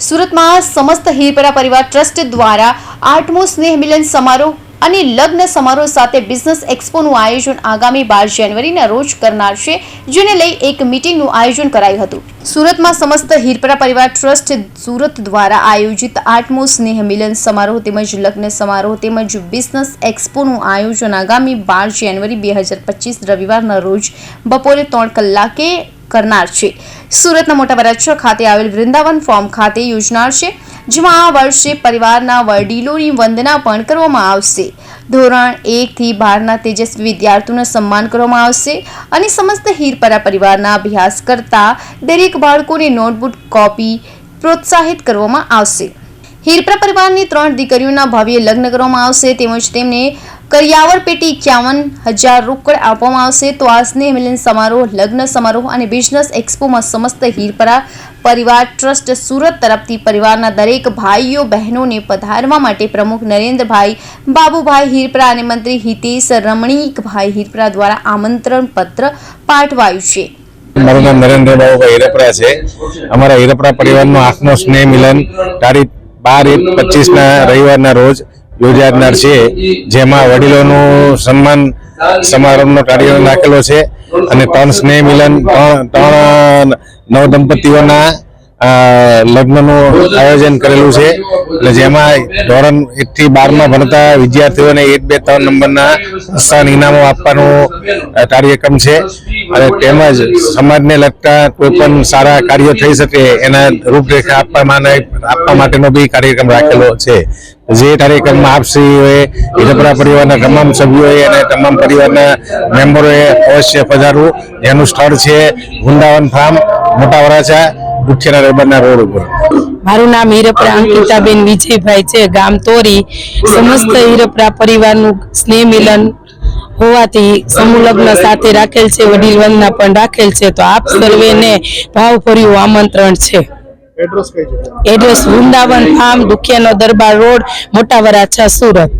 सूरत में समस्त हीरपरा परिवार ट्रस्ट द्वारा 8मो स्नेह मिलन समारोह અને લગ્ન સમારોહ સાથે બિઝનેસ એક્સપોનું આયોજન આગામી 12 જાન્યુઆરીના રોજ કરનાર છે, જેને લઈ એક મીટિંગનું આયોજન કરાયું હતું। સુરતમાં સમસ્ત હીરપરા પરિવાર ટ્રસ્ટ સુરત દ્વારા આયોજિત 8મો સ્નેહ મિલન સમારોહ તેમજ લગ્ન સમારોહ તેમજ બિઝનેસ એક્સપોનું આયોજન આગામી 12 જાન્યુઆરી 2025 રવિવારના રોજ બપોરે 3 કલાકે करनार छे। सूरतना मोटा वराछा खाते आवेल वृंदावन फॉर्म खाते योजनार छे, जेमां आ वर्षे परिवारना वडीलोनी वंदना पण करवामां आवशे। धोरण 1 થી 12 ના તેજस्वी विद्यार्थीओनुं सन्मान करवामां आवशे અને समस्त हीरपरा परिवारना अभ्यास करता दरेक बाळकोने नोटबुक कॉपी प्रोत्साहित करवामां आवशे। हीरपरा परिवारनी 3 દીકરીઓના ભવ્ય લગ્ન કરવામાં આવશે તેમજ તેમને કરિયાવર પેટી 51,000 રોકડ આપવામાં આવશે। તો આ સ્નેહ મિલન સમારોહ, લગ્ન સમારોહ અને બિઝનેસ એક્સપોમાં સમસ્ત હીરપરા પરિવાર ટ્રસ્ટ સુરત તરફથી પરિવારના દરેક ભાઈઓ બહેનોને પધારવા માટે પ્રમુખ નરેન્દ્રભાઈ બાબુભાઈ હીરપરા અને મંત્રી હિતેશ રમણીકભાઈ હીરપરા દ્વારા આમંત્રણ પત્ર પાઠવાયું છે। મારું નામ નરેન્દ્ર બાબુભાઈ હીરપરા છે। અમારા હીરપરા પરિવારનો 8મો સ્નેહ મિલન તારીખ 12/1/25 ના રવિવારના રોજ યોજાનાર છે, જેમાં વડીલોનું સન્માન સમારંભનો કાર્યક્રમ રાખેલો છે અને 3 સ્નેહ મિલન 3 નવદંપતીઓના લગ્નનું આયોજન કરેલું છે, એટલે જેમાં ધોરણ 1 થી 12 માં ભણતા વિદ્યાર્થીઓને 1, 2, 3 નંબરના પ્રોત્સાહન ઇનામો આપવાનો કાર્યક્રમ છે અને તેમજ સમાજને લગતા કોઈ પણ સારા કાર્યો થઈ શકે એના રૂપરેખા આપવા માટેનો બી કાર્યક્રમ રાખેલો છે। જે કાર્યક્રમમાં આપશ્રીઓએ હીરપરા પરિવારના તમામ સભ્યોએ અને તમામ પરિવારના મેમ્બરોએ અવશ્ય પધારવું। જેનું સ્થળ છે વૃંદાવન ફાર્મ, મોટા વરાછા, દુખિયાના રબરના રોડ ઉપર। મારું નામ હીરપરા અંકિતાબેન વિજયભાઈ છે, ગામ તોરી। સમસ્ત હીરપરા પરિવારનું સ્નેહ મિલન હોવાથી સમૂહ લગ્ન સાથે રાખેલ છે, વડીલ વંદના પણ રાખેલ છે। તો આપ સર્વેને ભાવભર્યું આમંત્રણ છે। એડ્રેસ વૃંદાવન ફાર્મ, દુખિયાનો દરબાર રોડ, મોટા વરાછા, સુરત।